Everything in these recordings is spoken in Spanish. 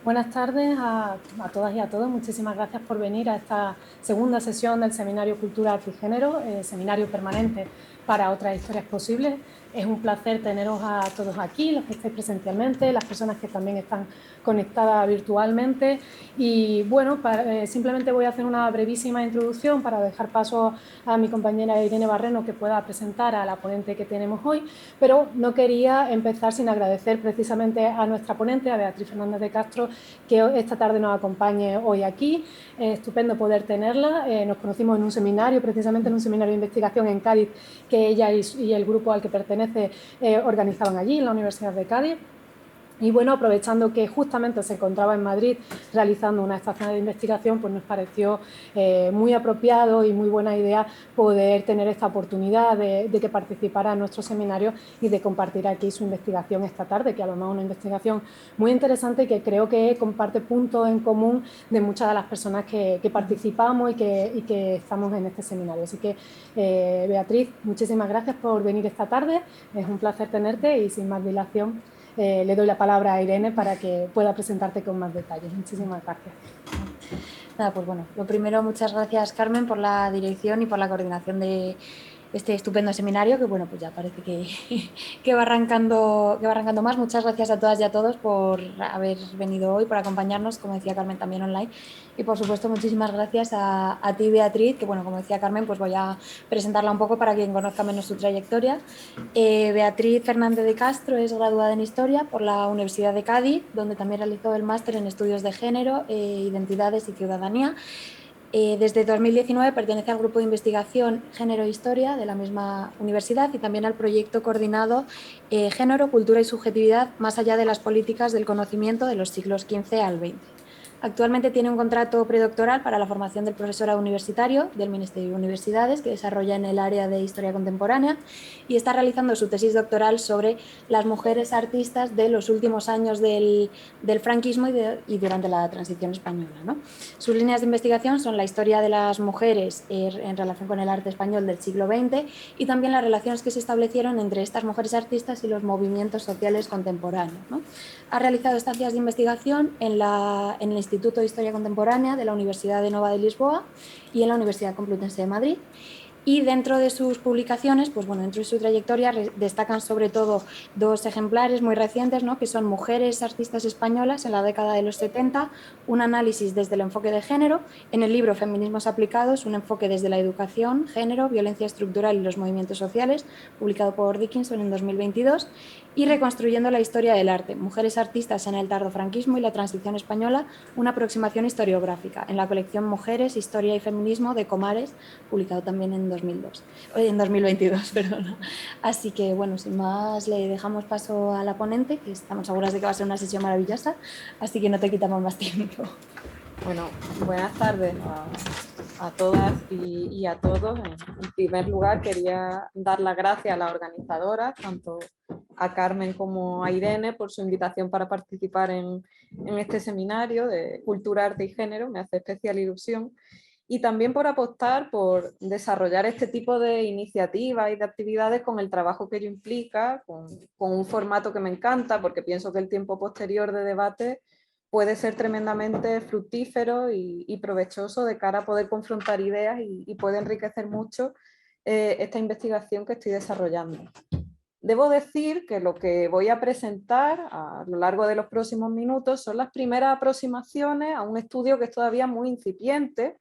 Buenas tardes a todas y a todos. Muchísimas gracias por venir a esta segunda sesión del Seminario Cultura, Arte y Género, seminario permanente para otras historias posibles. Es un placer teneros a todos aquí, los que estáis presencialmente, las personas que también están conectadas virtualmente. Y bueno, simplemente voy a hacer una brevísima introducción para dejar paso a mi compañera Irene Barreno, que pueda presentar a la ponente que tenemos hoy, pero no quería empezar sin agradecer precisamente a nuestra ponente, a Beatriz Fernández de Castro, que esta tarde nos acompañe hoy aquí. Es estupendo poder tenerla. Nos conocimos en un seminario, precisamente en un seminario de investigación en Cádiz, que ella y el grupo al que pertenece organizaban allí, en la Universidad de Cádiz. Y bueno, aprovechando que justamente se encontraba en Madrid realizando una estación de investigación, pues nos pareció muy apropiado y muy buena idea poder tener esta oportunidad de que participara en nuestro seminario y de compartir aquí su investigación esta tarde, que además es una investigación muy interesante y que creo que comparte puntos en común de muchas de las personas que participamos y que estamos en este seminario. Así que, Beatriz, muchísimas gracias por venir esta tarde. Es un placer tenerte y sin más dilación, le doy la palabra a Irene para que pueda presentarte con más detalles. Muchísimas gracias. Nada, pues bueno, lo primero, muchas gracias, Carmen, por la dirección y por la coordinación de este estupendo seminario, que bueno, pues ya parece que va arrancando más. Muchas gracias a todas y a todos por haber venido hoy, por acompañarnos, como decía Carmen, también online. Y por supuesto, muchísimas gracias a ti, Beatriz, que bueno, como decía Carmen, pues voy a presentarla un poco para quien conozca menos su trayectoria. Beatriz Fernández de Castro es graduada en Historia por la Universidad de Cádiz, donde también realizó el máster en Estudios de Género, Identidades y Ciudadanía. Desde 2019 pertenece al grupo de investigación Género e Historia de la misma universidad y también al proyecto coordinado Género, Cultura y Subjetividad más allá de las políticas del conocimiento de los siglos XV al XX. Actualmente tiene un contrato predoctoral para la formación del profesorado universitario del Ministerio de Universidades que desarrolla en el área de Historia Contemporánea y está realizando su tesis doctoral sobre las mujeres artistas de los últimos años del franquismo y durante la transición española, ¿no? Sus líneas de investigación son la historia de las mujeres en relación con el arte español del siglo XX y también las relaciones que se establecieron entre estas mujeres artistas y los movimientos sociales contemporáneos, ¿no? Ha realizado estancias de investigación en el Instituto de Historia Contemporánea de la Universidad de Nova de Lisboa y en la Universidad Complutense de Madrid. Y dentro de sus publicaciones, pues bueno, dentro de su trayectoria destacan sobre todo dos ejemplares muy recientes, ¿no? Que son Mujeres artistas españolas en la década de los 70, un análisis desde el enfoque de género, en el libro Feminismos aplicados, un enfoque desde la educación, género, violencia estructural y los movimientos sociales, publicado por Dickinson en 2022, y Reconstruyendo la historia del arte, Mujeres artistas en el tardofranquismo y la transición española, una aproximación historiográfica, en la colección Mujeres, Historia y Feminismo de Comares, publicado también en 2022. Perdona. Así que bueno, sin más le dejamos paso a la ponente, que estamos seguras de que va a ser una sesión maravillosa, así que no te quitamos más tiempo. Bueno, buenas tardes a todas y a todos. En primer lugar, quería dar las gracias a las organizadoras, tanto a Carmen como a Irene, por su invitación para participar en este seminario de Cultura, Arte y Género. Me hace especial ilusión. Y también por apostar por desarrollar este tipo de iniciativas y de actividades con el trabajo que ello implica, con un formato que me encanta, porque pienso que el tiempo posterior de debate puede ser tremendamente fructífero y provechoso de cara a poder confrontar ideas y puede enriquecer mucho esta investigación que estoy desarrollando. Debo decir que lo que voy a presentar a lo largo de los próximos minutos son las primeras aproximaciones a un estudio que es todavía muy incipiente,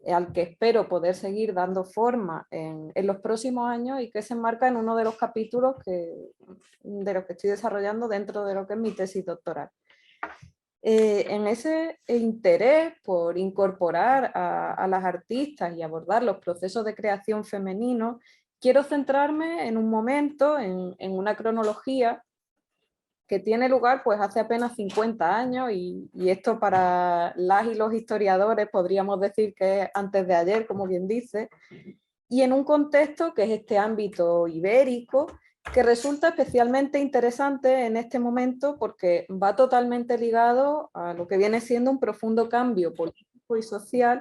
al que espero poder seguir dando forma en los próximos años y que se enmarca en uno de los capítulos de los que estoy desarrollando dentro de lo que es mi tesis doctoral. En ese interés por incorporar a las artistas y abordar los procesos de creación femeninos, quiero centrarme en un momento, en una cronología que tiene lugar pues hace apenas 50 años y esto para las y los historiadores podríamos decir que es antes de ayer, como bien dice, y en un contexto que es este ámbito ibérico, que resulta especialmente interesante en este momento porque va totalmente ligado a lo que viene siendo un profundo cambio político y social,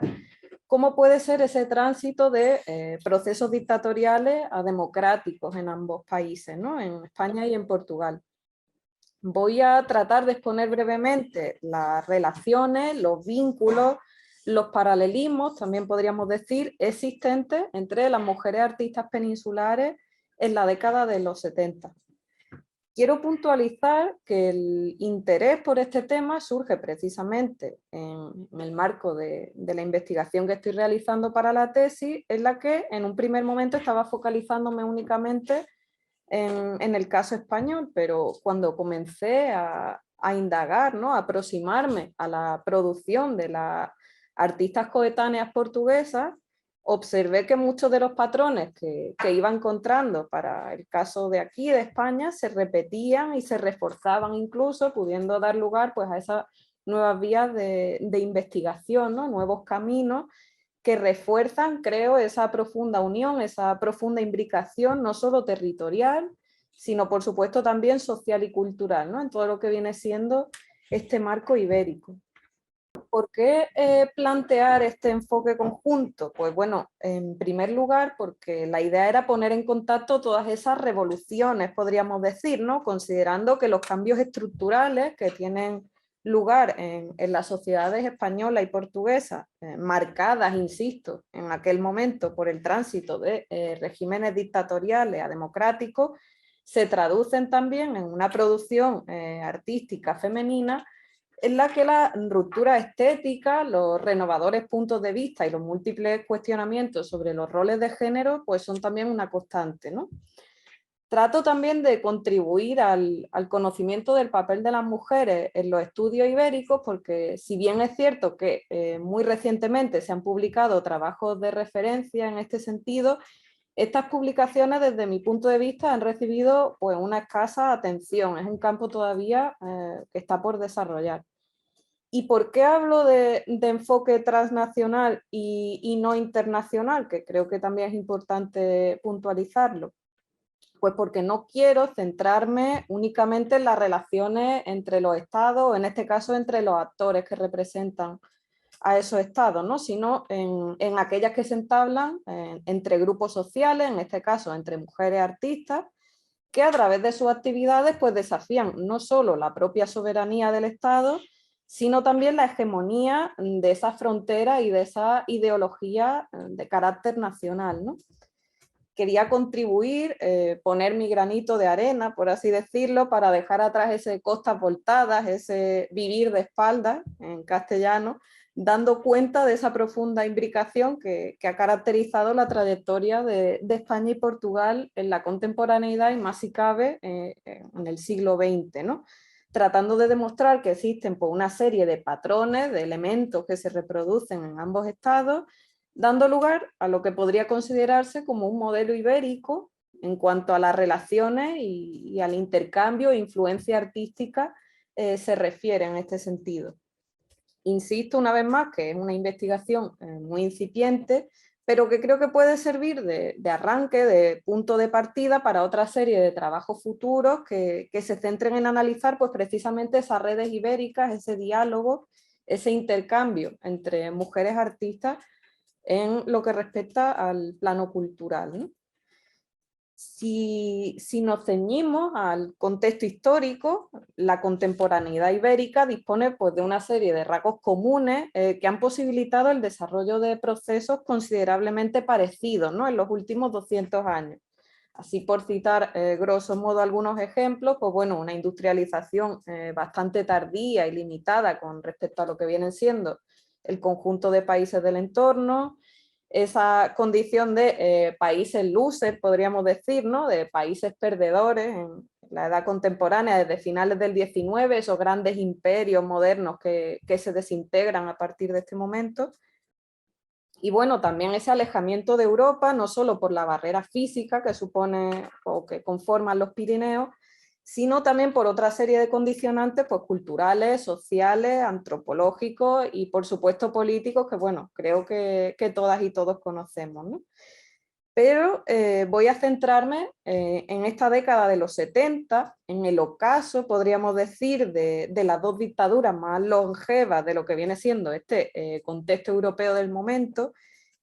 como puede ser ese tránsito de procesos dictatoriales a democráticos en ambos países, ¿no? En España y en Portugal. voy a tratar de exponer brevemente las relaciones, los vínculos, los paralelismos, también podríamos decir, existentes entre las mujeres artistas peninsulares en la década de los 70. Quiero puntualizar que el interés por este tema surge precisamente en el marco de la investigación que estoy realizando para la tesis, en la que en un primer momento estaba focalizándome únicamente en el caso español, pero cuando comencé a indagar, ¿no? A aproximarme a la producción de las artistas coetáneas portuguesas, observé que muchos de los patrones que iba encontrando para el caso de aquí, de España, se repetían y se reforzaban incluso, pudiendo dar lugar pues, a esas nuevas vías de investigación, ¿no? Nuevos caminos que refuerzan, creo, esa profunda unión, esa profunda imbricación, no solo territorial, sino por supuesto también social y cultural, ¿no? En todo lo que viene siendo este marco ibérico. ¿Por qué plantear este enfoque conjunto? Pues bueno, en primer lugar, porque la idea era poner en contacto todas esas revoluciones, podríamos decir, ¿no? Considerando que los cambios estructurales que tienen lugar en las sociedades española y portuguesa, marcadas, insisto, en aquel momento por el tránsito de regímenes dictatoriales a democráticos, se traducen también en una producción artística femenina en la que la ruptura estética, los renovadores puntos de vista y los múltiples cuestionamientos sobre los roles de género pues son también una constante, ¿no? Trato también de contribuir al conocimiento del papel de las mujeres en los estudios ibéricos, porque si bien es cierto que muy recientemente se han publicado trabajos de referencia en este sentido, estas publicaciones desde mi punto de vista han recibido pues, una escasa atención, es un campo todavía que está por desarrollar. ¿Y por qué hablo de enfoque transnacional y no internacional? Que creo que también es importante puntualizarlo. Pues porque no quiero centrarme únicamente en las relaciones entre los estados, o en este caso entre los actores que representan a esos estados, ¿no? Sino en aquellas que se entablan entre grupos sociales, en este caso entre mujeres artistas, que a través de sus actividades pues desafían no solo la propia soberanía del Estado, sino también la hegemonía de esa frontera y de esa ideología de carácter nacional, ¿no? Quería contribuir, poner mi granito de arena, por así decirlo, para dejar atrás ese costas voltadas, ese vivir de espaldas en castellano, dando cuenta de esa profunda imbricación que ha caracterizado la trayectoria de España y Portugal en la contemporaneidad y más si cabe en el siglo XX, ¿no? Tratando de demostrar que existen pues, una serie de patrones, de elementos que se reproducen en ambos estados, dando lugar a lo que podría considerarse como un modelo ibérico en cuanto a las relaciones y al intercambio e influencia artística se refiere en este sentido. Insisto una vez más que es una investigación muy incipiente, pero que creo que puede servir de arranque, de punto de partida para otra serie de trabajos futuros que se centren en analizar pues, precisamente esas redes ibéricas, ese diálogo, ese intercambio entre mujeres artistas en lo que respecta al plano cultural, ¿no? Si nos ceñimos al contexto histórico, la contemporaneidad ibérica dispone pues, de una serie de rasgos comunes que han posibilitado el desarrollo de procesos considerablemente parecidos, ¿no? En los últimos 200 años. Así por citar grosso modo algunos ejemplos, pues bueno, una industrialización bastante tardía y limitada con respecto a lo que vienen siendo el conjunto de países del entorno, esa condición de países losers, podríamos decir, ¿no? De países perdedores en la edad contemporánea, desde finales del 19, esos grandes imperios modernos que se desintegran a partir de este momento. Y bueno, también ese alejamiento de Europa, no solo por la barrera física que supone o que conforman los Pirineos, sino también por otra serie de condicionantes pues, culturales, sociales, antropológicos y por supuesto políticos que bueno, creo que todas y todos conocemos, ¿no? Pero voy a centrarme en esta década de los 70, en el ocaso, podríamos decir, de las dos dictaduras más longevas de lo que viene siendo este contexto europeo del momento,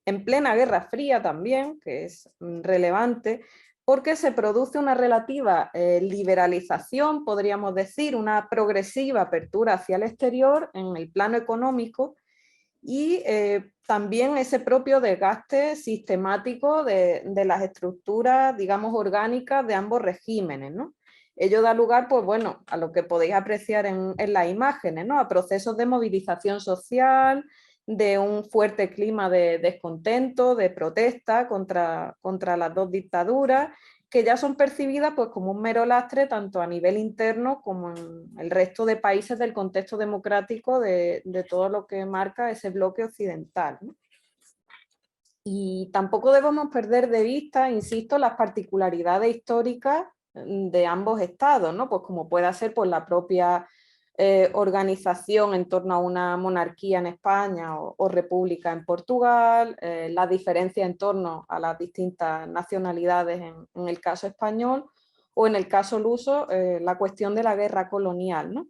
en plena Guerra Fría también, que es relevante, porque se produce una relativa liberalización, podríamos decir, una progresiva apertura hacia el exterior en el plano económico, y también ese propio desgaste sistemático de las estructuras, digamos, orgánicas de ambos regímenes, ¿no? Ello da lugar, pues bueno, a lo que podéis apreciar en las imágenes, ¿no? A procesos de movilización social, de un fuerte clima de descontento, de protesta contra las dos dictaduras, que ya son percibidas pues, como un mero lastre tanto a nivel interno como en el resto de países del contexto democrático de todo lo que marca ese bloque occidental, ¿no? Y tampoco debemos perder de vista, insisto, las particularidades históricas de ambos estados, ¿no? Pues como pueda ser pues, la propia organización en torno a una monarquía en España o república en Portugal, la diferencia en torno a las distintas nacionalidades en el caso español, o en el caso luso, la cuestión de la guerra colonial, ¿no?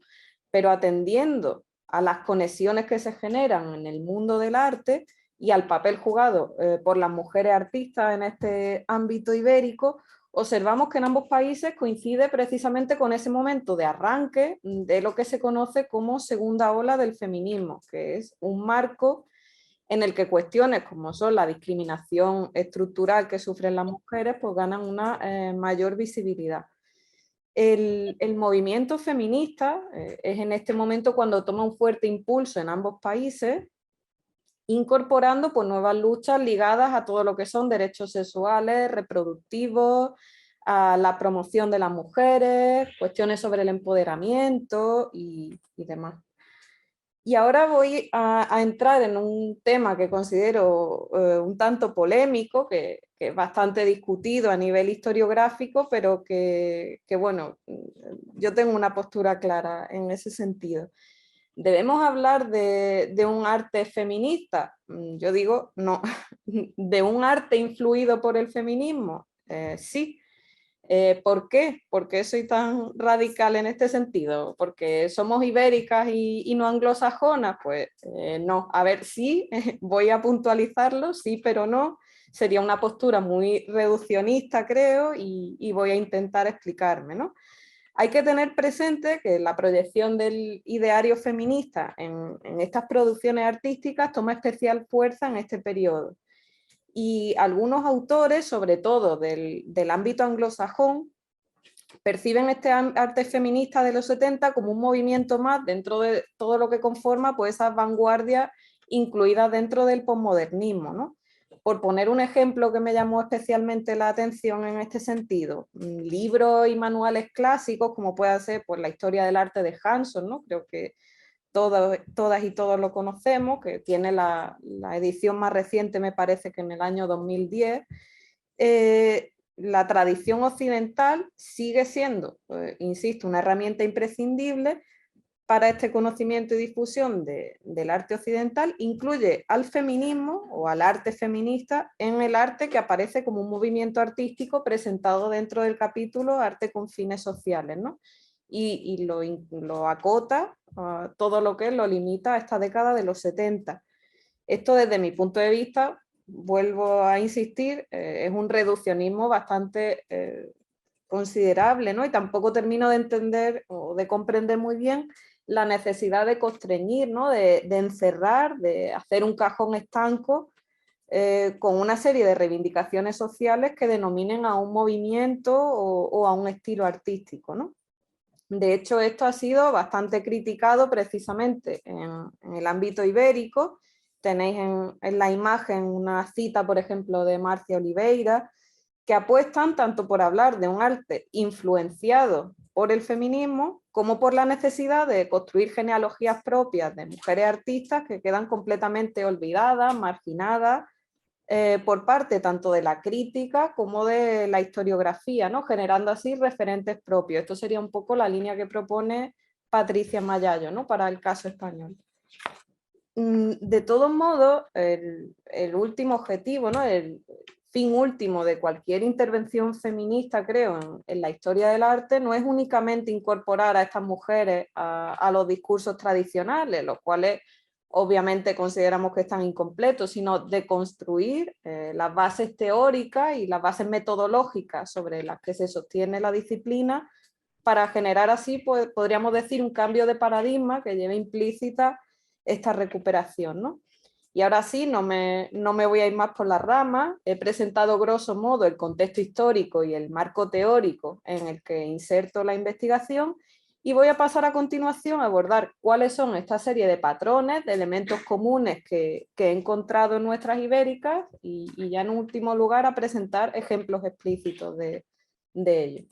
Pero atendiendo a las conexiones que se generan en el mundo del arte y al papel jugado por las mujeres artistas en este ámbito ibérico, observamos que en ambos países coincide precisamente con ese momento de arranque de lo que se conoce como segunda ola del feminismo, que es un marco en el que cuestiones como son la discriminación estructural que sufren las mujeres pues ganan una mayor visibilidad. El movimiento feminista es en este momento cuando toma un fuerte impulso en ambos países, incorporando pues, nuevas luchas ligadas a todo lo que son derechos sexuales, reproductivos, a la promoción de las mujeres, cuestiones sobre el empoderamiento y demás. Y ahora voy a entrar en un tema que considero un tanto polémico, que es bastante discutido a nivel historiográfico, pero que bueno, yo tengo una postura clara en ese sentido. ¿Debemos hablar de un arte feminista? Yo digo no. ¿De un arte influido por el feminismo? Sí. ¿Por qué? ¿Por qué soy tan radical en este sentido? ¿Porque somos ibéricas y no anglosajonas? Pues no. A ver, sí, voy a puntualizarlo, sí, pero no. Sería una postura muy reduccionista, creo, y voy a intentar explicarme, ¿no? Hay que tener presente que la proyección del ideario feminista en estas producciones artísticas toma especial fuerza en este periodo. Y algunos autores, sobre todo del ámbito anglosajón, perciben este arte feminista de los 70 como un movimiento más dentro de todo lo que conforma pues, esas vanguardias incluidas dentro del posmodernismo, ¿no? Por poner un ejemplo que me llamó especialmente la atención en este sentido, libros y manuales clásicos como puede ser pues, la historia del arte de Hanson, ¿no? Creo que todas y todos lo conocemos, que tiene la edición más reciente, me parece que en el año 2010, la tradición occidental sigue siendo, insisto, una herramienta imprescindible para este conocimiento y difusión del arte occidental. Incluye al feminismo o al arte feminista en el arte que aparece como un movimiento artístico presentado dentro del capítulo Arte con fines sociales, ¿no? Y lo acota, todo lo que lo limita a esta década de los 70. Esto desde mi punto de vista, vuelvo a insistir, es un reduccionismo bastante considerable, ¿no? Y tampoco termino de entender o de comprender muy bien la necesidad de constreñir, ¿no? de encerrar, de hacer un cajón estanco con una serie de reivindicaciones sociales que denominen a un movimiento o a un estilo artístico, ¿no? De hecho, esto ha sido bastante criticado precisamente en el ámbito ibérico. Tenéis en la imagen una cita, por ejemplo, de Marcia Oliveira, que apuestan tanto por hablar de un arte influenciado por el feminismo como por la necesidad de construir genealogías propias de mujeres artistas que quedan completamente olvidadas, marginadas, por parte tanto de la crítica como de la historiografía, ¿no? Generando así referentes propios. Esto sería un poco la línea que propone Patricia Mayallo, ¿no? Para el caso español. De todos modos, el último objetivo, ¿no? El fin último de cualquier intervención feminista, creo, en la historia del arte, no es únicamente incorporar a estas mujeres a los discursos tradicionales, los cuales obviamente consideramos que están incompletos, sino de construir las bases teóricas y las bases metodológicas sobre las que se sostiene la disciplina, para generar así, pues, podríamos decir, un cambio de paradigma que lleve implícita esta recuperación, ¿no? Y ahora sí, no me voy a ir más por las ramas. He presentado grosso modo el contexto histórico y el marco teórico en el que inserto la investigación, y voy a pasar a continuación a abordar cuáles son esta serie de patrones, de elementos comunes que he encontrado en nuestras ibéricas, y ya en último lugar a presentar ejemplos explícitos de ello.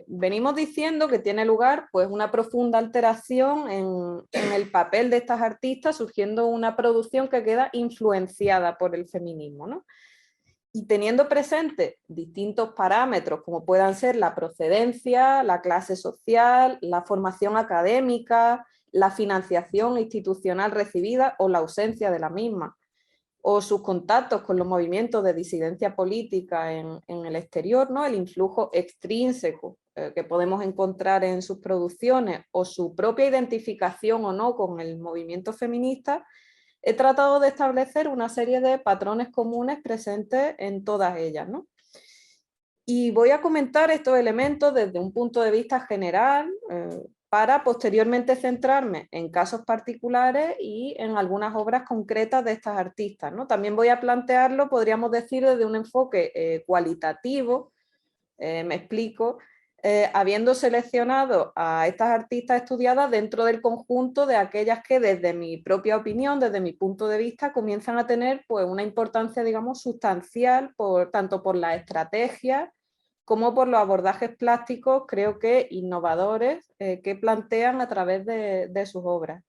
Venimos diciendo que tiene lugar, pues, una profunda alteración en el papel de estas artistas, surgiendo una producción que queda influenciada por el feminismo, ¿no? Y teniendo presente distintos parámetros, como puedan ser la procedencia, la clase social, la formación académica, la financiación institucional recibida o la ausencia de la misma, o sus contactos con los movimientos de disidencia política en el exterior, ¿no? El influjo extrínseco que podemos encontrar en sus producciones, o su propia identificación o no con el movimiento feminista, he tratado de establecer una serie de patrones comunes presentes en todas ellas, ¿no? Y voy a comentar estos elementos desde un punto de vista general, para posteriormente centrarme en casos particulares y en algunas obras concretas de estas artistas, ¿no? También voy a plantearlo, podríamos decir, desde un enfoque cualitativo, me explico, habiendo seleccionado a estas artistas estudiadas dentro del conjunto de aquellas que, desde mi propia opinión, desde mi punto de vista, comienzan a tener, pues, una importancia, digamos, sustancial, tanto por la estrategia como por los abordajes plásticos, creo que innovadores, que plantean a través de sus obras.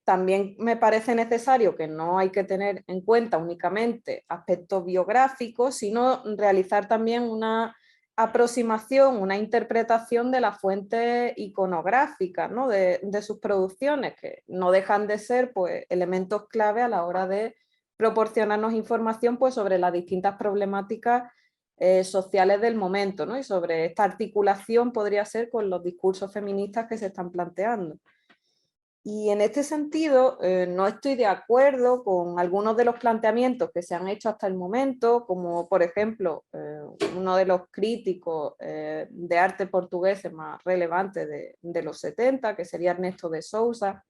También me parece necesario que no hay que tener en cuenta únicamente aspectos biográficos, sino realizar también una aproximación, una interpretación de las fuentes iconográficas, ¿no? de sus producciones, que no dejan de ser, pues, elementos clave a la hora de proporcionarnos información, pues, sobre las distintas problemáticas sociales del momento, ¿no? Y sobre esta articulación, podría ser, con los discursos feministas que se están planteando. Y en este sentido, no estoy de acuerdo con algunos de los planteamientos que se han hecho hasta el momento, como por ejemplo uno de los críticos de arte portugueses más relevantes de los 70, que sería Ernesto de Sousa,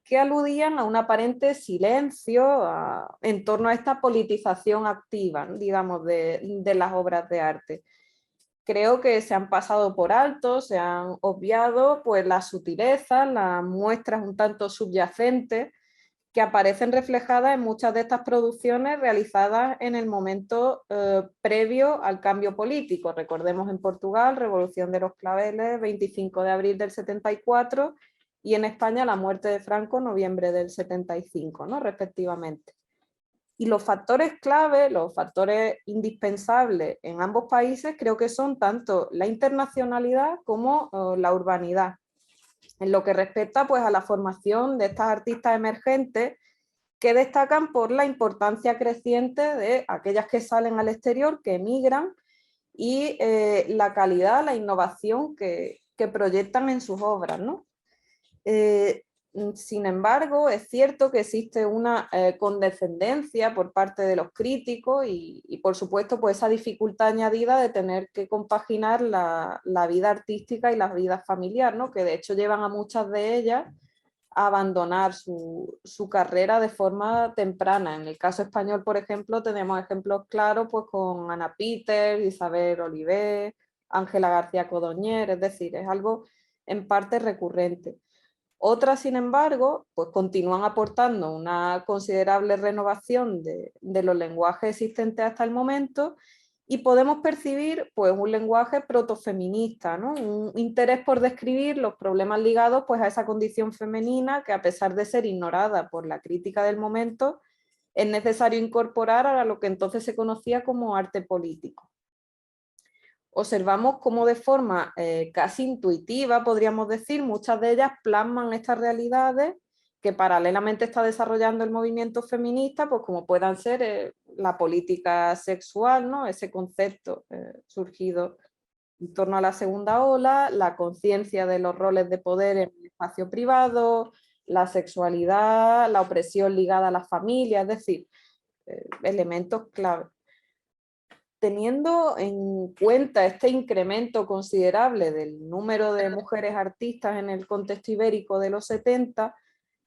que aludían a un aparente silencio en torno a esta politización activa, digamos, de las obras de arte. Creo que se han pasado por alto, se han obviado, pues, las sutilezas, las muestras un tanto subyacentes que aparecen reflejadas en muchas de estas producciones realizadas en el momento previo al cambio político. Recordemos, en Portugal, Revolución de los Claveles, 25 de abril del 74, y en España la muerte de Franco, noviembre del 75, ¿no? Respectivamente. Y los factores clave, los factores indispensables en ambos países, creo que son tanto la internacionalidad como la urbanidad. En lo que respecta, pues, a la formación de estas artistas emergentes, que destacan por la importancia creciente de aquellas que salen al exterior, que emigran, y la calidad, la innovación que proyectan en sus obras, ¿no? Sin embargo, es cierto que existe una condescendencia por parte de los críticos y por supuesto, pues, esa dificultad añadida de tener que compaginar la vida artística y la vida familiar, ¿no? Que de hecho llevan a muchas de ellas a abandonar su carrera de forma temprana. En el caso español, por ejemplo, tenemos ejemplos claros, pues, con Ana Peters, Isabel Olivé, Ángela García Codoñer, es decir, es algo en parte recurrente. Otras, sin embargo, pues continúan aportando una considerable renovación de los lenguajes existentes hasta el momento, y podemos percibir, pues, un lenguaje protofeminista, ¿no? Un interés por describir los problemas ligados, pues, a esa condición femenina que, a pesar de ser ignorada por la crítica del momento, es necesario incorporar a lo que entonces se conocía como arte político. Observamos cómo, de forma casi intuitiva, podríamos decir, muchas de ellas plasman estas realidades que paralelamente está desarrollando el movimiento feminista, pues, como puedan ser la política sexual, ¿no? Ese concepto surgido en torno a la segunda ola, la conciencia de los roles de poder en el espacio privado, la sexualidad, la opresión ligada a la familia, es decir, elementos clave. Teniendo en cuenta este incremento considerable del número de mujeres artistas en el contexto ibérico de los 70,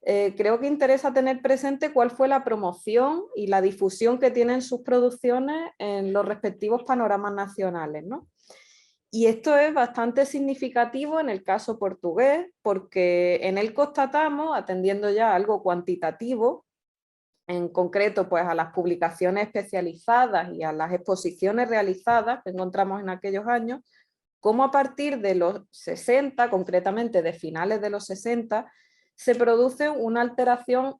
creo que interesa tener presente cuál fue la promoción y la difusión que tienen sus producciones en los respectivos panoramas nacionales, ¿no? Y esto es bastante significativo en el caso portugués, porque en él constatamos, atendiendo ya a algo cuantitativo, en concreto pues a las publicaciones especializadas y a las exposiciones realizadas que encontramos en aquellos años, cómo a partir de los 60, concretamente de finales de los 60, se produce una alteración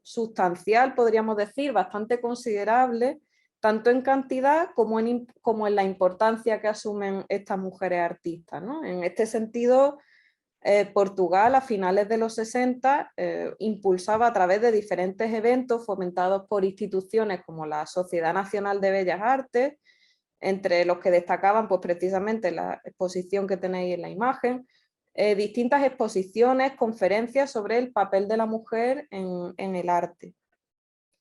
sustancial, podríamos decir, bastante considerable, tanto en cantidad como en la importancia que asumen estas mujeres artistas, ¿no? En este sentido, Portugal a finales de los 60 impulsaba a través de diferentes eventos fomentados por instituciones como la Sociedad Nacional de Bellas Artes, entre los que destacaban pues, precisamente la exposición que tenéis en la imagen, distintas exposiciones, conferencias sobre el papel de la mujer en el arte.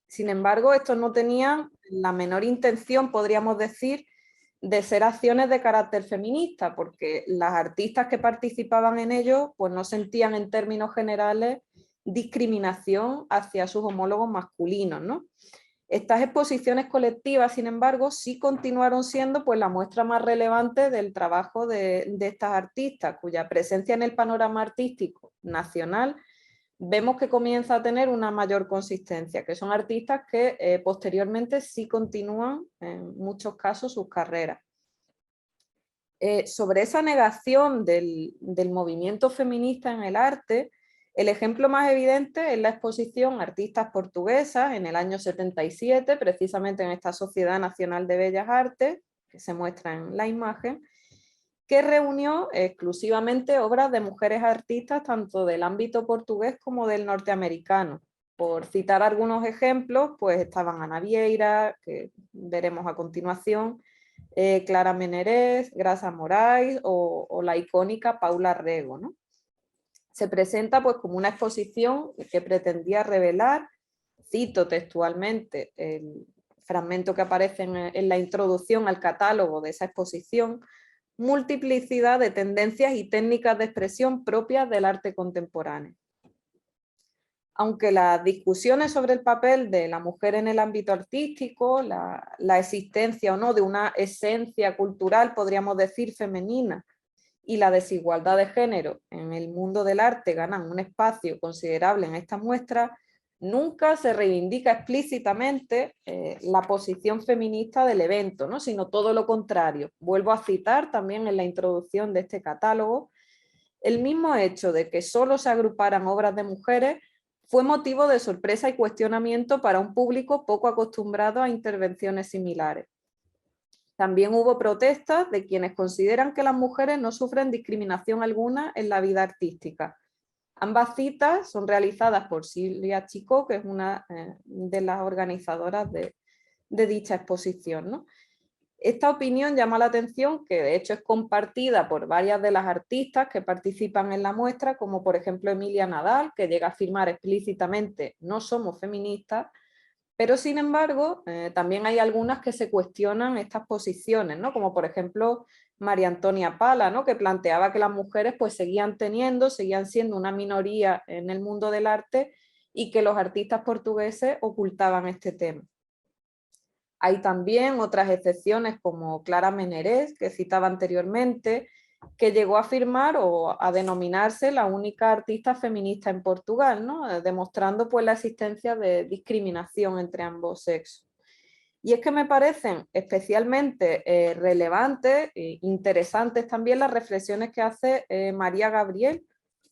Sin embargo, estos no tenían la menor intención, podríamos decir, de ser acciones de carácter feminista, porque las artistas que participaban en ello pues no sentían en términos generales discriminación hacia sus homólogos masculinos, ¿no? Estas exposiciones colectivas, sin embargo, sí continuaron siendo pues, la muestra más relevante del trabajo de estas artistas, cuya presencia en el panorama artístico nacional vemos que comienza a tener una mayor consistencia, que son artistas que posteriormente sí continúan en muchos casos sus carreras. Sobre esa negación del movimiento feminista en el arte, el ejemplo más evidente es la exposición Artistas Portuguesas en el año 77, precisamente en esta Sociedad Nacional de Bellas Artes, que se muestra en la imagen, que reunió exclusivamente obras de mujeres artistas tanto del ámbito portugués como del norteamericano. Por citar algunos ejemplos, pues estaban Ana Vieira, que veremos a continuación, Clara Meneret, Graça Morais o la icónica Paula Rego, ¿no? Se presenta pues como una exposición que pretendía revelar, cito textualmente el fragmento que aparece en la introducción al catálogo de esa exposición, multiplicidad de tendencias y técnicas de expresión propias del arte contemporáneo. Aunque las discusiones sobre el papel de la mujer en el ámbito artístico, la existencia o no de una esencia cultural, podríamos decir, femenina, y la desigualdad de género en el mundo del arte ganan un espacio considerable en esta muestra, nunca se reivindica explícitamente la posición feminista del evento, ¿no? Sino todo lo contrario. Vuelvo a citar también en la introducción de este catálogo, el mismo hecho de que solo se agruparan obras de mujeres fue motivo de sorpresa y cuestionamiento para un público poco acostumbrado a intervenciones similares. También hubo protestas de quienes consideran que las mujeres no sufren discriminación alguna en la vida artística. Ambas citas son realizadas por Silvia Chicó, que es una de las organizadoras de dicha exposición, ¿no? Esta opinión llama la atención, que de hecho es compartida por varias de las artistas que participan en la muestra, como por ejemplo Emilia Nadal, que llega a afirmar explícitamente no somos feministas, pero sin embargo también hay algunas que se cuestionan estas posiciones, ¿no? Como por ejemplo María Antonia Pala, ¿no? Que planteaba que las mujeres pues seguían siendo una minoría en el mundo del arte y que los artistas portugueses ocultaban este tema. Hay también otras excepciones como Clara Meneret, que citaba anteriormente, que llegó a afirmar o a denominarse la única artista feminista en Portugal, ¿no? Demostrando pues la existencia de discriminación entre ambos sexos. Y es que me parecen especialmente relevantes e interesantes también las reflexiones que hace María Gabriel,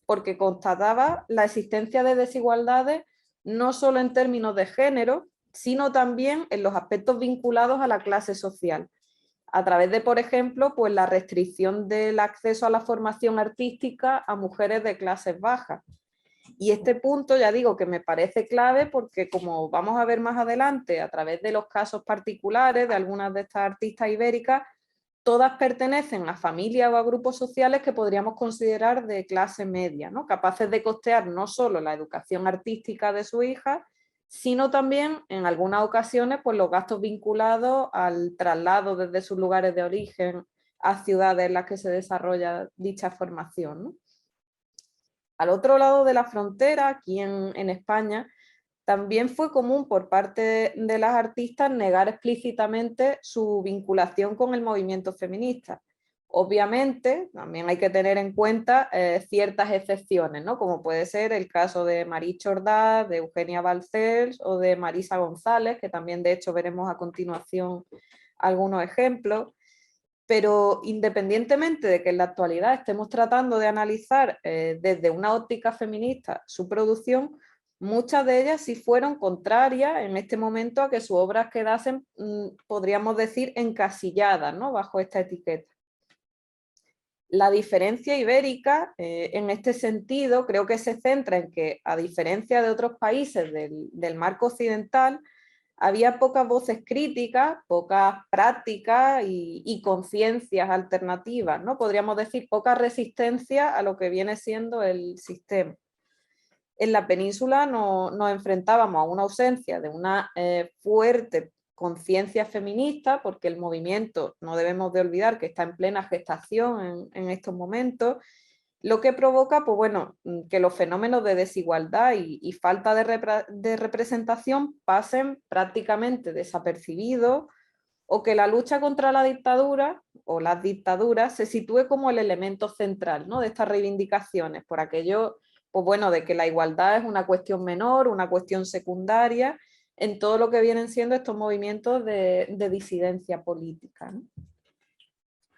porque constataba la existencia de desigualdades no solo en términos de género, sino también en los aspectos vinculados a la clase social, a través de, por ejemplo, pues la restricción del acceso a la formación artística a mujeres de clases bajas. Y este punto, ya digo, que me parece clave porque, como vamos a ver más adelante, a través de los casos particulares de algunas de estas artistas ibéricas, todas pertenecen a familias o a grupos sociales que podríamos considerar de clase media, ¿no? Capaces de costear no solo la educación artística de su hija, sino también en algunas ocasiones pues, los gastos vinculados al traslado desde sus lugares de origen a ciudades en las que se desarrolla dicha formación, ¿no? Al otro lado de la frontera, aquí en España, también fue común por parte de las artistas negar explícitamente su vinculación con el movimiento feminista. Obviamente, también hay que tener en cuenta ciertas excepciones, ¿no? Como puede ser el caso de Marie Chordá, de Eugenia Balcells o de Marisa González, que también de hecho veremos a continuación algunos ejemplos. Pero independientemente de que en la actualidad estemos tratando de analizar desde una óptica feminista su producción, muchas de ellas sí fueron contrarias en este momento a que sus obras quedasen, podríamos decir, encasilladas, ¿no? Bajo esta etiqueta. La diferencia ibérica, en este sentido, creo que se centra en que, a diferencia de otros países del marco occidental, había pocas voces críticas, pocas prácticas y conciencias alternativas, ¿no? Podríamos decir poca resistencia a lo que viene siendo el sistema. En la península nos enfrentábamos a una ausencia de una fuerte conciencia feminista, porque el movimiento, no debemos de olvidar que está en plena gestación en estos momentos, lo que provoca, pues bueno, que los fenómenos de desigualdad y falta de representación pasen prácticamente desapercibidos, o que la lucha contra la dictadura o las dictaduras se sitúe como el elemento central, ¿no? De estas reivindicaciones, por aquello, pues bueno, de que la igualdad es una cuestión menor, una cuestión secundaria, en todo lo que vienen siendo estos movimientos de disidencia política, ¿no?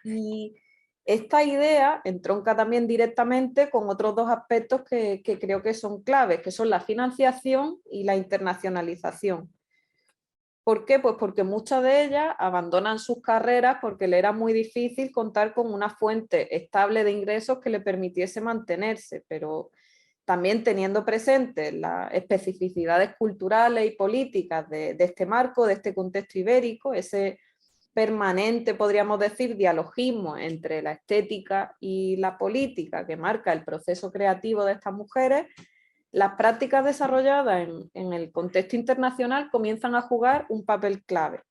Y esta idea entronca también directamente con otros dos aspectos que creo que son claves, que son la financiación y la internacionalización. ¿Por qué? Pues porque muchas de ellas abandonan sus carreras porque le era muy difícil contar con una fuente estable de ingresos que le permitiese mantenerse, pero también teniendo presentes las especificidades culturales y políticas de este marco, de este contexto ibérico, ese permanente, podríamos decir, dialogismo entre la estética y la política que marca el proceso creativo de estas mujeres, las prácticas desarrolladas en el contexto internacional comienzan a jugar un papel clave.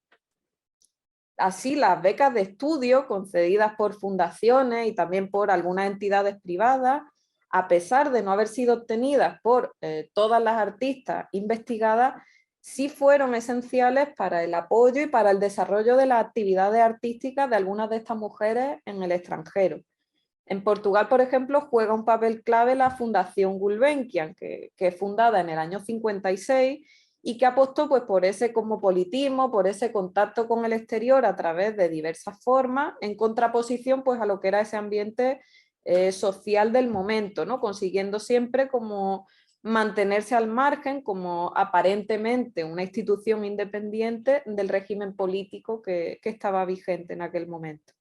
Así, las becas de estudio concedidas por fundaciones y también por algunas entidades privadas, a pesar de no haber sido obtenidas por todas las artistas investigadas, sí fueron esenciales para el apoyo y para el desarrollo de las actividades artísticas de algunas de estas mujeres en el extranjero. En Portugal, por ejemplo, juega un papel clave la Fundación Gulbenkian, que es fundada en el año 56 y que apostó pues, por ese cosmopolitismo, por ese contacto con el exterior a través de diversas formas, en contraposición pues, a lo que era ese ambiente social del momento, ¿no? Consiguiendo siempre como mantenerse al margen como aparentemente una institución independiente del régimen político que estaba vigente en aquel momento.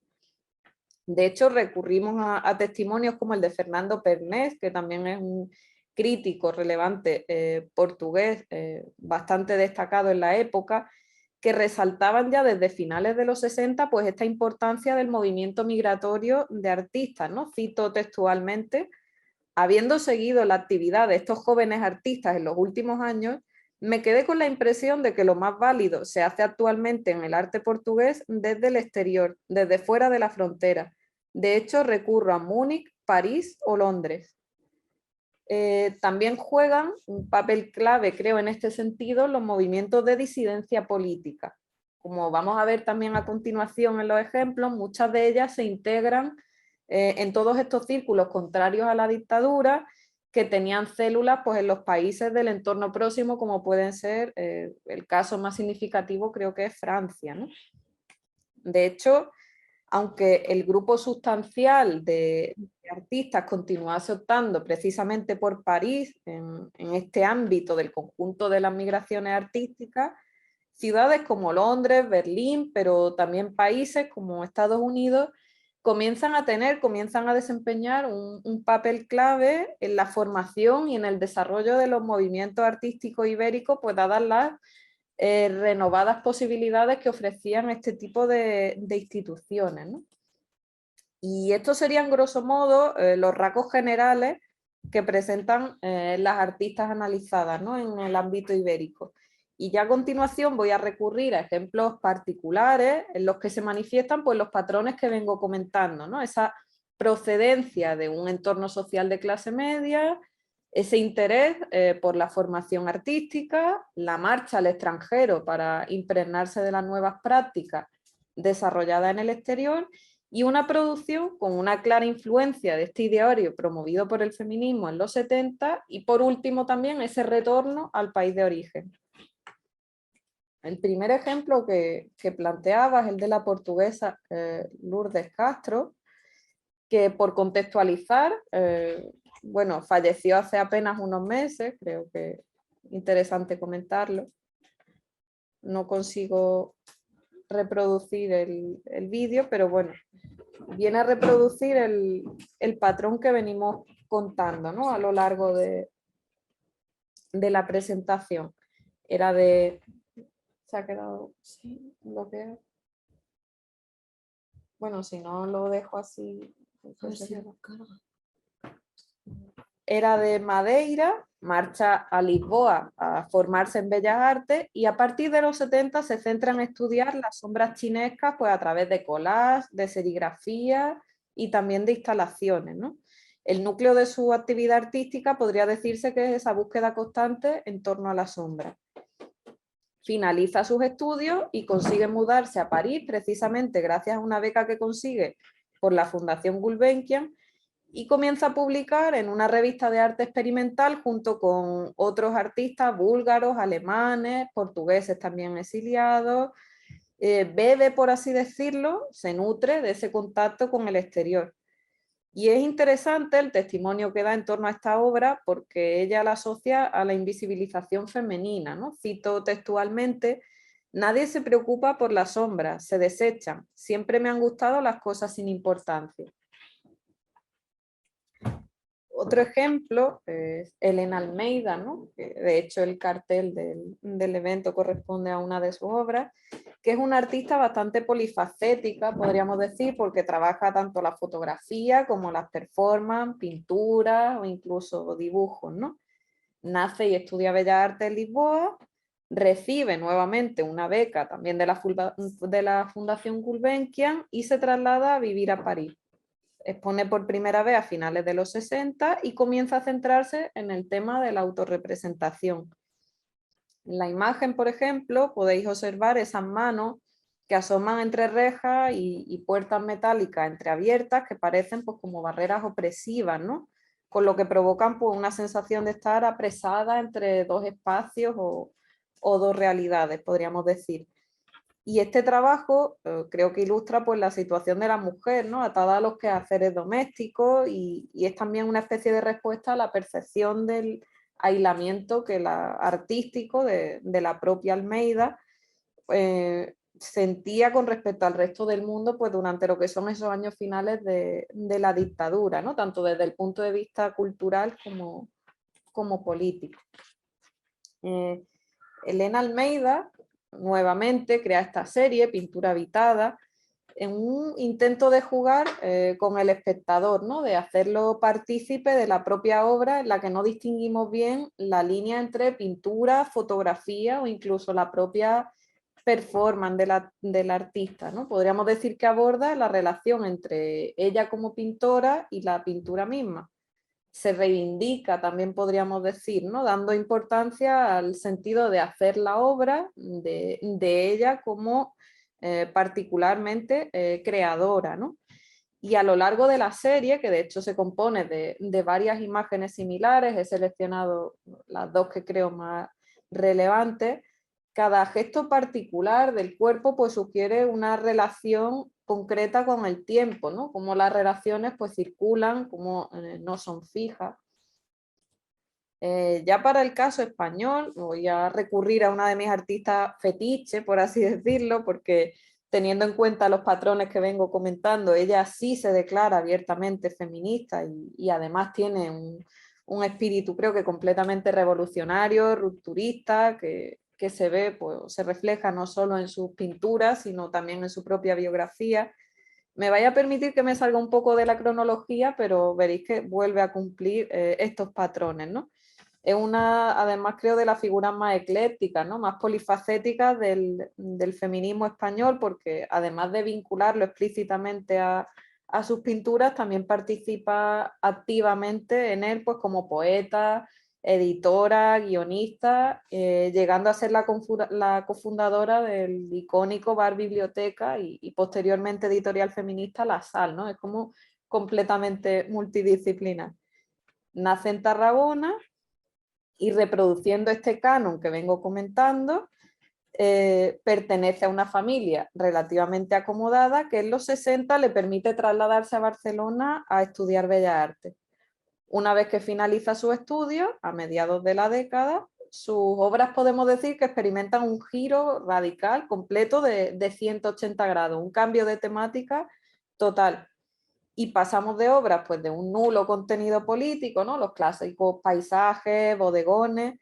De hecho, recurrimos a testimonios como el de Fernando Pernés, que también es un crítico relevante portugués, bastante destacado en la época, que resaltaban ya desde finales de los 60 pues, esta importancia del movimiento migratorio de artistas, ¿no? Cito textualmente: habiendo seguido la actividad de estos jóvenes artistas en los últimos años, me quedé con la impresión de que lo más válido se hace actualmente en el arte portugués desde el exterior, desde fuera de la frontera. De hecho, recurro a Múnich, París o Londres. También juegan un papel clave, creo, en este sentido, los movimientos de disidencia política. Como vamos a ver también a continuación en los ejemplos, muchas de ellas se integran en todos estos círculos contrarios a la dictadura, que tenían células pues, en los países del entorno próximo, como pueden ser, el caso más significativo creo que es Francia, ¿no? De hecho, aunque el grupo sustancial de artistas continuase optando precisamente por París en este ámbito del conjunto de las migraciones artísticas, ciudades como Londres, Berlín, pero también países como Estados Unidos comienzan a desempeñar un papel clave en la formación y en el desarrollo de los movimientos artísticos ibéricos, pues dadas las renovadas posibilidades que ofrecían este tipo de instituciones, ¿no? Y estos serían, grosso modo, los rasgos generales que presentan las artistas analizadas, ¿no?, en el ámbito ibérico. Y ya a continuación voy a recurrir a ejemplos particulares en los que se manifiestan, pues, los patrones que vengo comentando, ¿no? Esa procedencia de un entorno social de clase media, ese interés por la formación artística, la marcha al extranjero para impregnarse de las nuevas prácticas desarrolladas en el exterior, y una producción con una clara influencia de este ideario promovido por el feminismo en los 70, y por último también ese retorno al país de origen. El primer ejemplo que planteaba es el de la portuguesa Lourdes Castro, que, por contextualizar, bueno, falleció hace apenas unos meses, creo que es interesante comentarlo. No consigo reproducir el vídeo, pero bueno, viene a reproducir el patrón que venimos contando, ¿no?, a lo largo de la presentación. Era de... ¿Se ha quedado sí, bloqueado? Bueno, si no lo dejo así... Era de Madeira, marcha a Lisboa a formarse en Bellas Artes, y a partir de los 70 se centra en estudiar las sombras chinescas, pues, a través de collage, de serigrafía y también de instalaciones, ¿no? El núcleo de su actividad artística podría decirse que es esa búsqueda constante en torno a la sombra. Finaliza sus estudios y consigue mudarse a París, precisamente gracias a una beca que consigue por la Fundación Gulbenkian, y comienza a publicar en una revista de arte experimental junto con otros artistas búlgaros, alemanes, portugueses también exiliados. Bebe, por así decirlo, se nutre de ese contacto con el exterior. Y es interesante el testimonio que da en torno a esta obra, porque ella la asocia a la invisibilización femenina, ¿no? Cito textualmente: nadie se preocupa por las sombras, se desechan. Siempre me han gustado las cosas sin importancia. Otro ejemplo es Elena Almeida, ¿no?, que de hecho el cartel del evento corresponde a una de sus obras, que es una artista bastante polifacética, podríamos decir, porque trabaja tanto la fotografía como las performances, pinturas o incluso dibujos, ¿no? Nace y estudia Bellas Artes en Lisboa, recibe nuevamente una beca también de la Fundación Gulbenkian y se traslada a vivir a París. Expone por primera vez a finales de los 60 y comienza a centrarse en el tema de la autorrepresentación. En la imagen, por ejemplo, podéis observar esas manos que asoman entre rejas y puertas metálicas entreabiertas que parecen, pues, como barreras opresivas, ¿no?, con lo que provocan, pues, una sensación de estar apresada entre dos espacios o dos realidades, podríamos decir. Y este trabajo creo que ilustra, pues, la situación de la mujer, ¿no?, atada a los quehaceres domésticos, y es también una especie de respuesta a la percepción del aislamiento artístico de la propia Almeida sentía con respecto al resto del mundo, pues, durante lo que son esos años finales de la dictadura, ¿no?, tanto desde el punto de vista cultural como político. Elena Almeida nuevamente crea esta serie, Pintura Habitada, en un intento de jugar con el espectador, ¿no?, de hacerlo partícipe de la propia obra, en la que no distinguimos bien la línea entre pintura, fotografía o incluso la propia performance del artista, ¿no? Podríamos decir que aborda la relación entre ella como pintora y la pintura misma. Se reivindica, también podríamos decir, ¿no?, dando importancia al sentido de hacer la obra de ella como particularmente creadora, ¿no? Y a lo largo de la serie, que de hecho se compone de varias imágenes similares, he seleccionado las dos que creo más relevantes, cada gesto particular del cuerpo, pues, sugiere una relación concreta con el tiempo, ¿no?, cómo las relaciones, pues, circulan, cómo no son fijas. Ya para el caso español voy a recurrir a una de mis artistas fetiche, por así decirlo, porque, teniendo en cuenta los patrones que vengo comentando, ella sí se declara abiertamente feminista y además tiene un espíritu, creo que completamente revolucionario, rupturista, que que se ve, pues se refleja no solo en sus pinturas, sino también en su propia biografía. Me vaya a permitir que me salga un poco de la cronología, pero veréis que vuelve a cumplir estos patrones, ¿no? Es una, además creo, de las figuras más eclécticas, ¿no? Más polifacéticas del feminismo español, porque además de vincularlo explícitamente a sus pinturas, también participa activamente en él, pues como poeta, editora, guionista, llegando a ser la cofundadora del icónico Bar Biblioteca y posteriormente editorial feminista La Sal, ¿no? Es como completamente multidisciplinar. Nace en Tarragona y, reproduciendo este canon que vengo comentando, pertenece a una familia relativamente acomodada que en los 60 le permite trasladarse a Barcelona a estudiar Bellas Artes. Una vez que finaliza sus estudios, a mediados de la década, sus obras podemos decir que experimentan un giro radical, completo de 180 grados, un cambio de temática total. Y pasamos de obras pues, de un nulo contenido político, ¿no? Los clásicos paisajes, bodegones,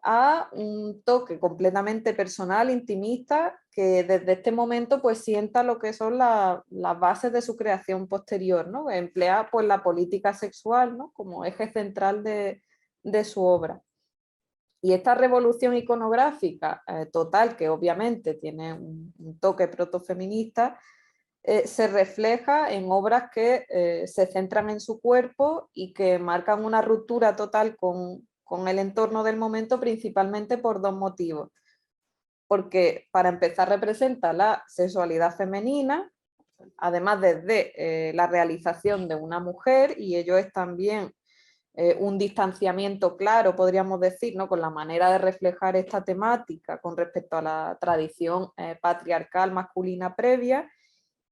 a un toque completamente personal, intimista, que desde este momento pues, sienta lo que son las bases de su creación posterior, ¿no? Emplea pues, la política sexual, ¿no? Como eje central de su obra. Y esta revolución iconográfica total, que obviamente tiene un toque protofeminista, se refleja en obras que se centran en su cuerpo y que marcan una ruptura total con el entorno del momento, principalmente por dos motivos. Porque, para empezar, representa la sexualidad femenina, además desde la realización de una mujer, y ello es también un distanciamiento claro, podríamos decir, ¿no? Con la manera de reflejar esta temática con respecto a la tradición patriarcal masculina previa,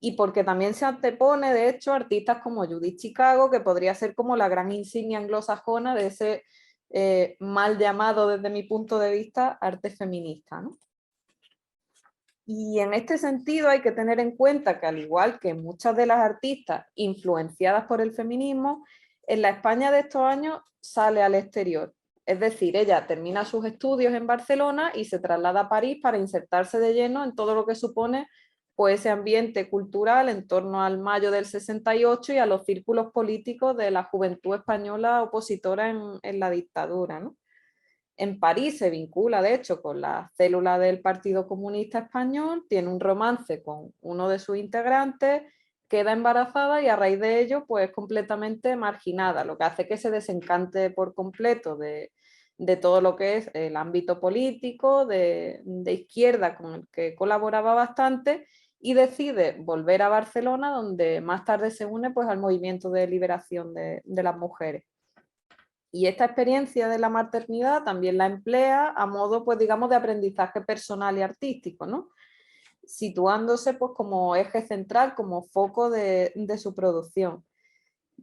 y porque también se antepone, de hecho, artistas como Judith Chicago, que podría ser como la gran insignia anglosajona de ese mal llamado, desde mi punto de vista, arte feminista, ¿no? Y en este sentido hay que tener en cuenta que, al igual que muchas de las artistas influenciadas por el feminismo, en la España de estos años sale al exterior. Es decir, ella termina sus estudios en Barcelona y se traslada a París para insertarse de lleno en todo lo que supone pues, ese ambiente cultural en torno al mayo del 68 y a los círculos políticos de la juventud española opositora en la dictadura, ¿no? En París se vincula, de hecho, con la célula del Partido Comunista Español, tiene un romance con uno de sus integrantes, queda embarazada y, a raíz de ello, pues completamente marginada, lo que hace que se desencante por completo de todo lo que es el ámbito político, de izquierda, con el que colaboraba bastante, y decide volver a Barcelona, donde más tarde se une pues, al movimiento de liberación de las mujeres. Y esta experiencia de la maternidad también la emplea a modo, pues digamos, de aprendizaje personal y artístico, ¿no? Situándose pues como eje central, como foco de su producción.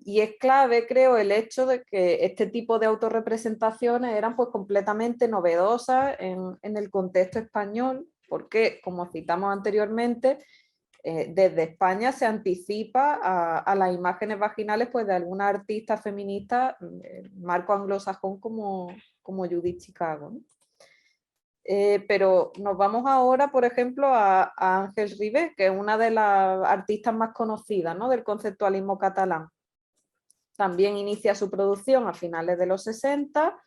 Y es clave, creo, el hecho de que este tipo de autorrepresentaciones eran pues completamente novedosas en el contexto español, porque, como citamos anteriormente, desde España se anticipa a las imágenes vaginales pues, de alguna artista feminista, marco anglosajón como Judith Chicago, ¿no? Pero nos vamos ahora, por ejemplo, a Ángels Ribé, que es una de las artistas más conocidas, ¿no? Del conceptualismo catalán. También inicia su producción a finales de los 60,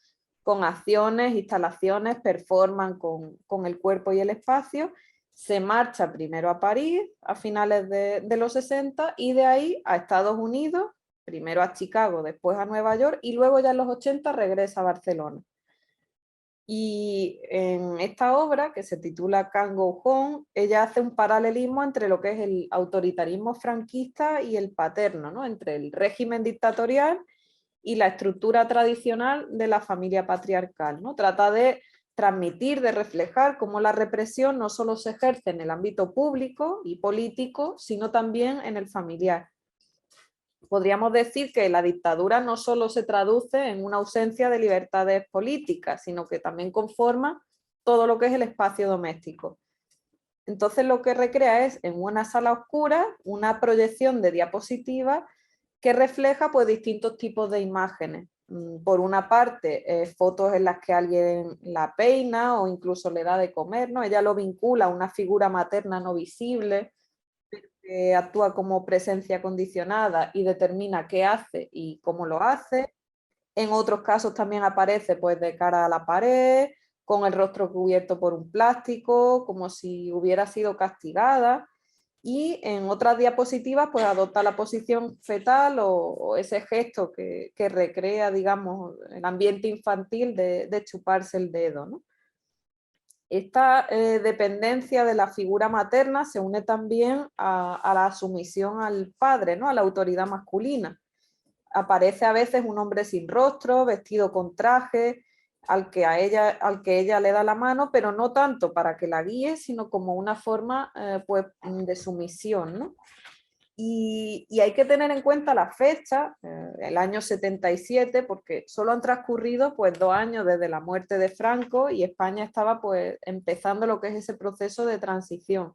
con acciones, instalaciones, performance con el cuerpo y el espacio. Se marcha primero a París a finales de los 60 y de ahí a Estados Unidos, primero a Chicago, después a Nueva York y luego ya en los 80 regresa a Barcelona. Y en esta obra, que se titula Can't Go Home, ella hace un paralelismo entre lo que es el autoritarismo franquista y el paterno, ¿no? Entre el régimen dictatorial y la estructura tradicional de la familia patriarcal, ¿no? Trata de transmitir, de reflejar cómo la represión no solo se ejerce en el ámbito público y político, sino también en el familiar. Podríamos decir que la dictadura no solo se traduce en una ausencia de libertades políticas, sino que también conforma todo lo que es el espacio doméstico. Entonces lo que recrea es, en una sala oscura, una proyección de diapositivas que refleja pues, distintos tipos de imágenes, por una parte, fotos en las que alguien la peina o incluso le da de comer, ¿no? Ella lo vincula a una figura materna no visible, que actúa como presencia condicionada y determina qué hace y cómo lo hace. En otros casos también aparece pues de cara a la pared, con el rostro cubierto por un plástico, como si hubiera sido castigada. Y en otras diapositivas pues adopta la posición fetal o ese gesto que recrea, digamos, el ambiente infantil de chuparse el dedo, ¿no? Esta dependencia de la figura materna se une también a la sumisión al padre, ¿no? A la autoridad masculina. Aparece a veces un hombre sin rostro, vestido con traje, al que ella le da la mano, pero no tanto para que la guíe, sino como una forma pues, de sumisión, ¿no? Y hay que tener en cuenta la fecha, el año 77, porque solo han transcurrido pues 2 años desde la muerte de Franco y España estaba pues empezando lo que es ese proceso de transición.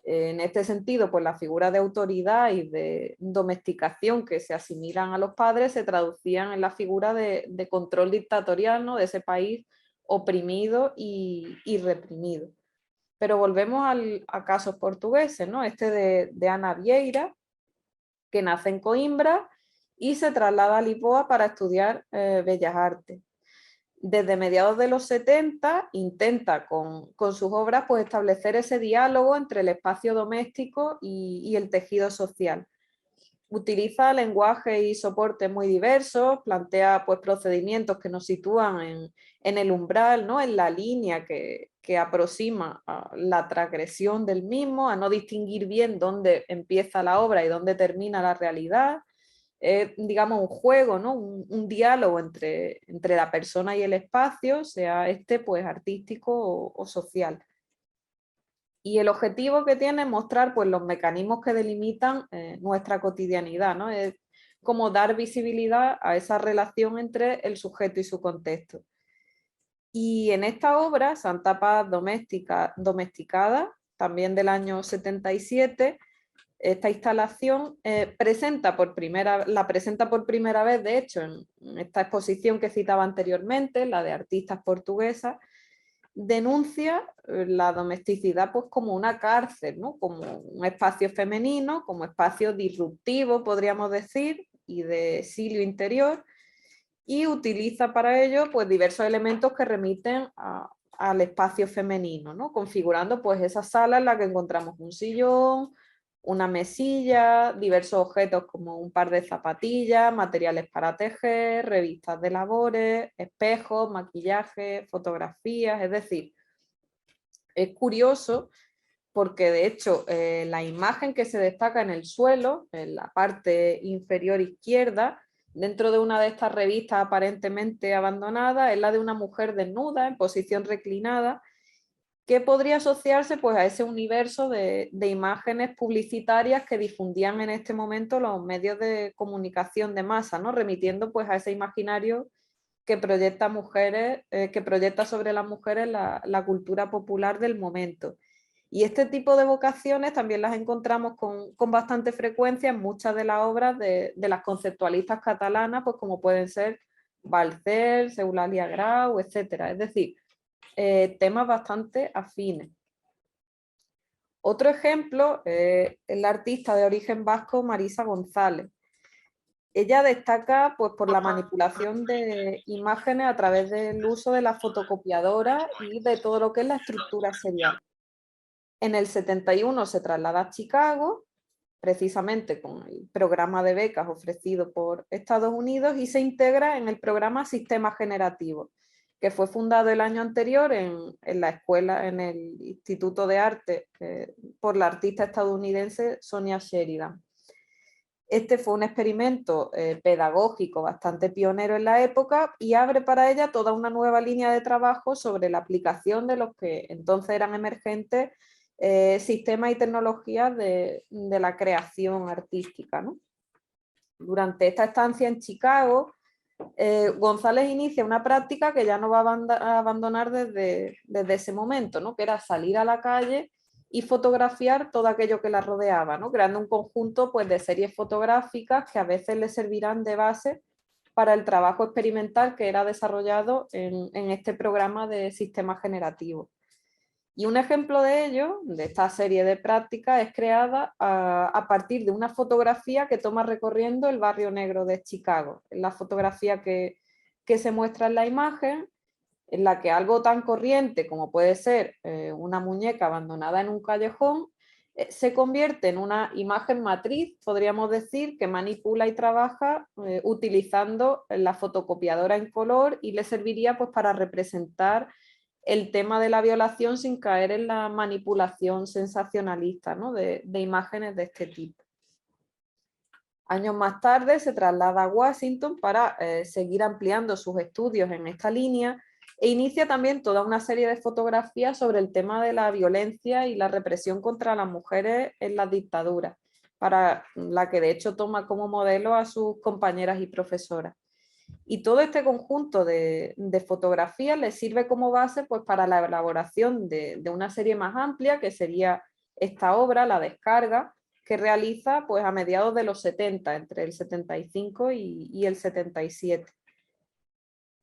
En este sentido, pues la figura de autoridad y de domesticación que se asimilan a los padres se traducían en la figura de control dictatorial, ¿no? De ese país oprimido y reprimido. Pero volvemos a casos portugueses, ¿no? Este de Ana Vieira, que nace en Coimbra y se traslada a Lisboa para estudiar Bellas Artes. Desde mediados de los 70 intenta con sus obras pues, establecer ese diálogo entre el espacio doméstico y el tejido social. Utiliza lenguaje y soporte muy diversos, plantea pues, procedimientos que nos sitúan en el umbral, ¿no? En la línea que aproxima a la transgresión del mismo, a no distinguir bien dónde empieza la obra y dónde termina la realidad. Digamos, un juego, ¿no? Un diálogo entre la persona y el espacio, sea este pues, artístico o social. Y el objetivo que tiene es mostrar pues, los mecanismos que delimitan nuestra cotidianidad, ¿no? Es como dar visibilidad a esa relación entre el sujeto y su contexto. Y en esta obra, Santa Paz Domesticada, también del año 77, esta instalación la presenta por primera vez, de hecho, en esta exposición que citaba anteriormente, la de artistas portuguesas, denuncia la domesticidad pues, como una cárcel, ¿no? Como un espacio femenino, como espacio disruptivo, podríamos decir, y de exilio interior, y utiliza para ello pues, diversos elementos que remiten al espacio femenino, ¿no? Configurando pues, esa sala en la que encontramos un sillón, una mesilla, diversos objetos como un par de zapatillas, materiales para tejer, revistas de labores, espejos, maquillaje, fotografías, es decir, es curioso porque de hecho la imagen que se destaca en el suelo, en la parte inferior izquierda, dentro de una de estas revistas aparentemente abandonadas, es la de una mujer desnuda en posición reclinada, que podría asociarse pues, a ese universo de imágenes publicitarias que difundían en este momento los medios de comunicación de masa, ¿no? Remitiendo pues, a ese imaginario que proyecta, que proyecta sobre las mujeres la cultura popular del momento. Y este tipo de vocaciones también las encontramos con bastante frecuencia en muchas de las obras de las conceptualistas catalanas, pues como pueden ser Balcells, Eulalia Grau, etc. Es decir, temas bastante afines. Otro ejemplo es la artista de origen vasco Marisa González. Ella destaca pues, por la manipulación de imágenes a través del uso de la fotocopiadora y de todo lo que es la estructura serial. En el 71 se traslada a Chicago, precisamente con el programa de becas ofrecido por Estados Unidos, y se integra en el programa Sistema Generativo, que fue fundado el año anterior en la escuela, en el Instituto de Arte, por la artista estadounidense Sonia Sheridan. Este fue un experimento pedagógico bastante pionero en la época y abre para ella toda una nueva línea de trabajo sobre la aplicación de los que entonces eran emergentes sistemas y tecnologías de la creación artística, ¿no? Durante esta estancia en Chicago, González inicia una práctica que ya no va a abandonar desde ese momento, ¿no? Que era salir a la calle y fotografiar todo aquello que la rodeaba, ¿no? Creando un conjunto pues, de series fotográficas que a veces le servirán de base para el trabajo experimental que era desarrollado en este programa de sistema generativo. Y un ejemplo de ello, de esta serie de prácticas, es creada a partir de una fotografía que toma recorriendo el barrio negro de Chicago. La fotografía que se muestra en la imagen, en la que algo tan corriente como puede ser una muñeca abandonada en un callejón, se convierte en una imagen matriz, podríamos decir, que manipula y trabaja utilizando la fotocopiadora en color y le serviría pues, para representar el tema de la violación sin caer en la manipulación sensacionalista, ¿no? de imágenes de este tipo. Años más tarde se traslada a Washington para seguir ampliando sus estudios en esta línea e inicia también toda una serie de fotografías sobre el tema de la violencia y la represión contra las mujeres en las dictaduras, para la que de hecho toma como modelo a sus compañeras y profesoras. Y todo este conjunto de fotografías le sirve como base pues, para la elaboración de una serie más amplia, que sería esta obra, La Descarga, que realiza pues, a mediados de los 70, entre el 75 y el 77.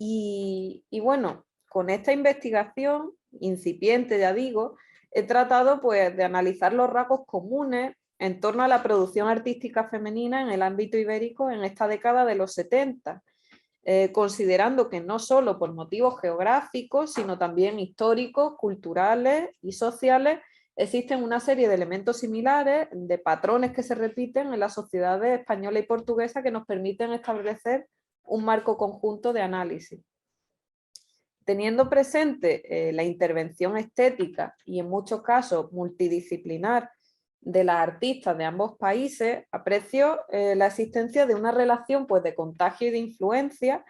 Y bueno, con esta investigación incipiente, ya digo, he tratado pues, de analizar los rasgos comunes en torno a la producción artística femenina en el ámbito ibérico en esta década de los 70, considerando que no solo por motivos geográficos, sino también históricos, culturales y sociales, existen una serie de elementos similares, de patrones que se repiten en las sociedades española y portuguesa que nos permiten establecer un marco conjunto de análisis. Teniendo presente la intervención estética y en muchos casos multidisciplinar de las artistas de ambos países, aprecio la existencia de una relación pues, de contagio y de influencia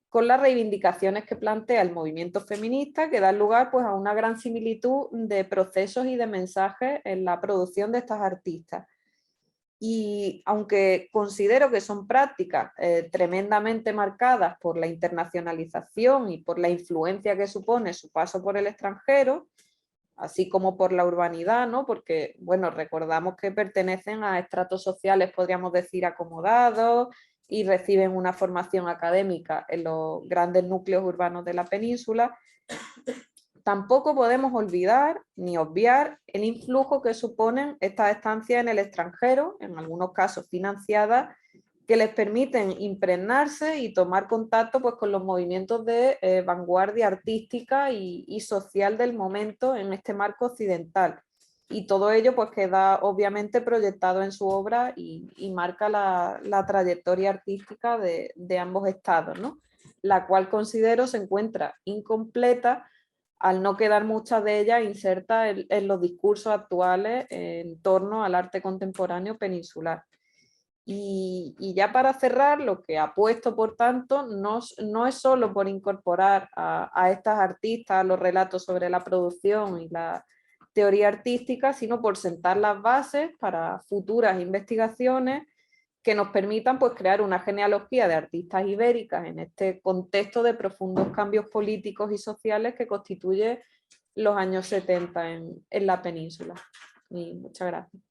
con las reivindicaciones que plantea el movimiento feminista, que dan lugar pues, a una gran similitud de procesos y de mensajes en la producción de estas artistas. Y aunque considero que son prácticas tremendamente marcadas por la internacionalización y por la influencia que supone su paso por el extranjero, así como por la urbanidad, ¿no? Porque, bueno, recordamos que pertenecen a estratos sociales, podríamos decir, acomodados y reciben una formación académica en los grandes núcleos urbanos de la península. Tampoco podemos olvidar ni obviar el influjo que suponen estas estancias en el extranjero, en algunos casos financiadas, que les permiten impregnarse y tomar contacto pues, con los movimientos de vanguardia artística y social del momento en este marco occidental. Y todo ello pues, queda obviamente proyectado en su obra y marca la trayectoria artística de ambos estados, ¿no? La cual considero se encuentra incompleta al no quedar muchas de ellas insertas en los discursos actuales en torno al arte contemporáneo peninsular. Y ya para cerrar, lo que apuesto, por tanto, no es solo por incorporar a estas artistas a los relatos sobre la producción y la teoría artística, sino por sentar las bases para futuras investigaciones que nos permitan pues, crear una genealogía de artistas ibéricas en este contexto de profundos cambios políticos y sociales que constituye los años 70 en la península. Y muchas gracias.